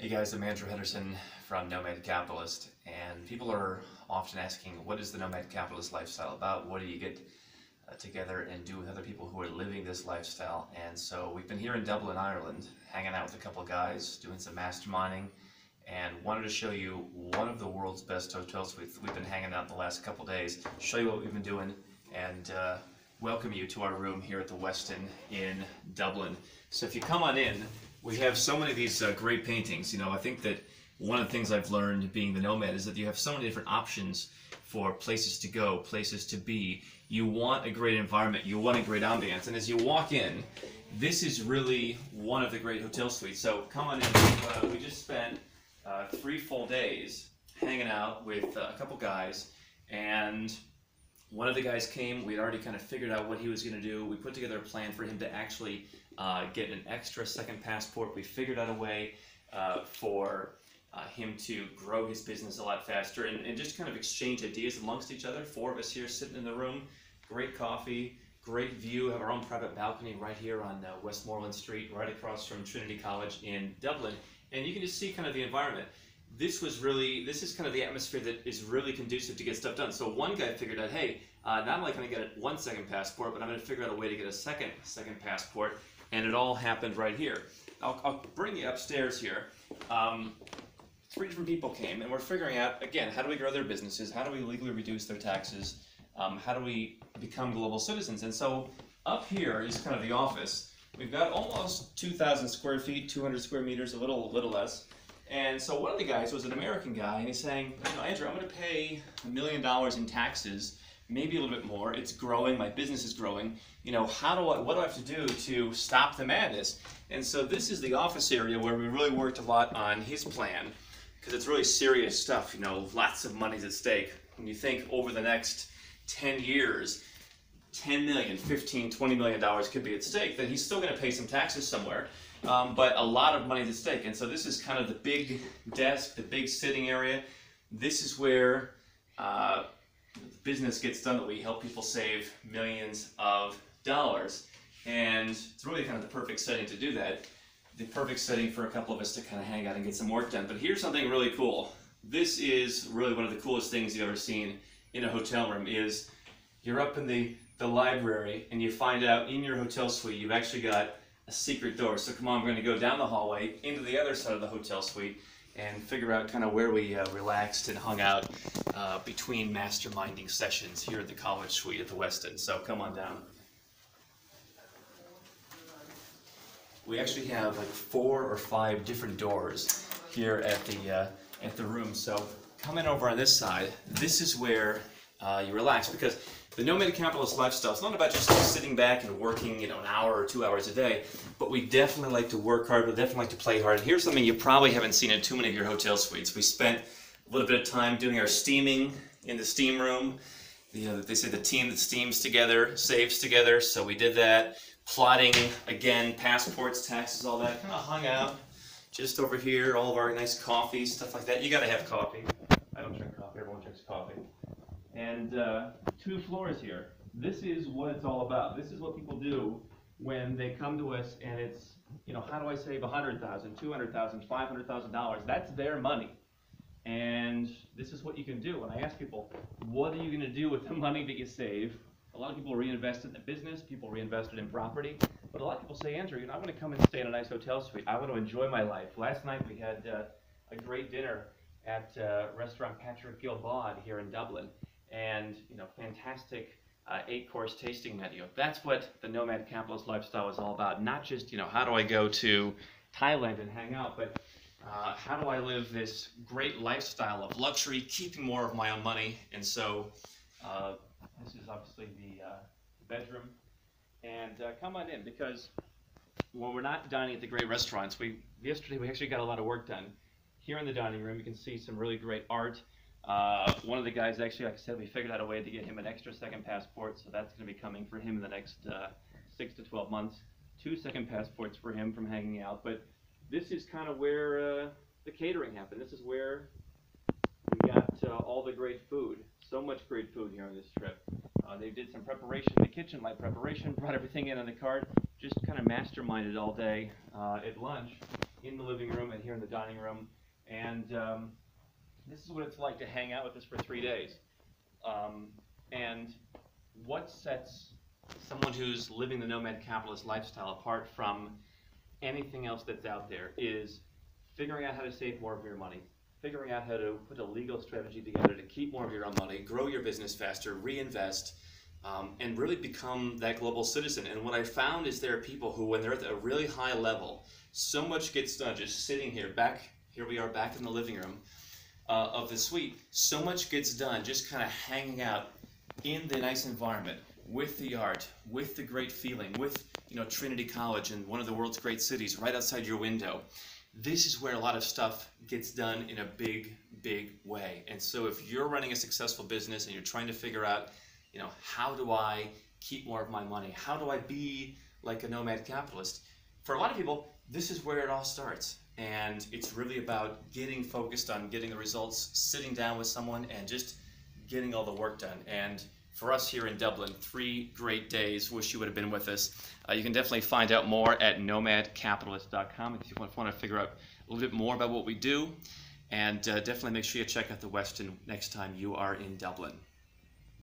Hey guys, I'm Andrew Henderson from Nomad Capitalist, and people are often asking, what is the Nomad Capitalist lifestyle about? What do you get together and do with other people who are living this lifestyle? And so we've been here in Dublin, Ireland, hanging out with a couple guys, doing some masterminding, and wanted to show you one of the world's best hotel suites. We've been hanging out the last couple days, show you what we've been doing, and welcome you to our room here at the Westin in Dublin. So if you come on in, we have so many of these great paintings. You know, I think that one of the things I've learned being the nomad is that you have so many different options for places to go, places to be. You want a great environment, you want a great ambiance, and as you walk in, this is really one of the great hotel suites. So come on in. We just spent 3 full days hanging out with a couple guys, and one of the guys came. We'd already kind of figured out what he was going to do. We put together a plan for him to actually get an extra second passport. We figured out a way for him to grow his business a lot faster and just kind of exchange ideas amongst each other. 4 of us here sitting in the room, great coffee, great view, have our own private balcony right here on Westmoreland Street, right across from Trinity College in Dublin. And you can just see kind of the environment. This is kind of the atmosphere that is really conducive to get stuff done. So one guy figured out, hey, not only can I get 1 second passport, but I'm going to figure out a way to get a second passport. And it all happened right here. I'll bring you upstairs here. 3 different people came, and we're figuring out, again, how do we grow their businesses? How do we legally reduce their taxes? How do we become global citizens? And so up here is kind of the office. We've got almost 2,000 square feet, 200 square meters, a little less. And so one of the guys was an American guy, and he's saying, you know, Andrew, I'm going to pay $1 million in taxes, maybe a little bit more. It's growing. My business is growing. You know, what do I have to do to stop the madness? And so this is the office area where we really worked a lot on his plan, because it's really serious stuff. You know, lots of money's at stake. When you think over the next 10 years, $10 million, $15, $20 million could be at stake, then he's still going to pay some taxes somewhere. But a lot of money is at stake. And so this is kind of the big desk, the big sitting area. This is where the business gets done, that we help people save millions of dollars. And it's really kind of the perfect setting to do that. The perfect setting for a couple of us to kind of hang out and get some work done. But here's something really cool. This is really one of the coolest things you've ever seen in a hotel room. Is you're up in the library and you find out in your hotel suite you've actually got a secret door. So come on, we're going to go down the hallway into the other side of the hotel suite and figure out kind of where we relaxed and hung out between masterminding sessions here at the college suite at the Westin. So come on down. We actually have like 4 or 5 different doors here at the room. So coming over on this side, this is where you relax, because the Nomad Capitalist lifestyle is not about just sitting back and working, you know, an hour or 2 hours a day, but we definitely like to work hard, we definitely like to play hard. And here's something you probably haven't seen in too many of your hotel suites. We spent a little bit of time doing our steaming in the steam room. You know, they say the team that steams together saves together, so we did that. Plotting, again, passports, taxes, all that. Kind of hung out just over here, all of our nice coffee, stuff like that. You gotta have coffee. I don't drink coffee, everyone drinks coffee. And 2 floors here. This is what it's all about. This is what people do when they come to us, and it's, you know, how do I save $100,000, $200,000, $500,000? That's their money. And this is what you can do. When I ask people, what are you going to do with the money that you save? A lot of people reinvest it in the business, people reinvest it in property, but a lot of people say, Andrew, you know, I want to come and stay in a nice hotel suite. I want to enjoy my life. Last night we had a great dinner at restaurant Patrick Gilbod here in Dublin, and, you know, fantastic 8-course tasting menu. That's what the Nomad Capitalist lifestyle is all about. Not just, you know, how do I go to Thailand and hang out, but how do I live this great lifestyle of luxury, keeping more of my own money. And so this is obviously the bedroom. And come on in, because when we're not dining at the great restaurants, yesterday we actually got a lot of work done. Here in the dining room, you can see some really great art. One of the guys, actually, like I said, we figured out a way to get him an extra second passport, so that's going to be coming for him in the next 6 to 12 months. 2 second passports for him from hanging out. But this is kind of where the catering happened. This is where we got all the great food. So much great food here on this trip. They did some preparation in the kitchen, light preparation, brought everything in on the cart, just kind of masterminded all day at lunch. in the living room and here in the dining room. And this is what it's like to hang out with us for 3 days. And what sets someone who's living the Nomad Capitalist lifestyle apart from anything else that's out there is figuring out how to save more of your money, figuring out how to put a legal strategy together to keep more of your own money, grow your business faster, reinvest, and really become that global citizen. And what I found is there are people who, when they're at a really high level, so much gets done just sitting here, here we are back in the living room of the suite, so much gets done just kind of hanging out in the nice environment, with the art, with the great feeling, with Trinity College in one of the world's great cities right outside your window. This is where a lot of stuff gets done in a big, big way. And so if you're running a successful business and you're trying to figure out, how do I keep more of my money? How do I be like a nomad capitalist? For a lot of people, this is where it all starts. And it's really about getting focused on getting the results, sitting down with someone and just getting all the work done. And for us here in Dublin, 3 great days. Wish you would have been with us. You can definitely find out more at nomadcapitalist.com if you want to figure out a little bit more about what we do. And definitely make sure you check out the Westin next time you are in Dublin.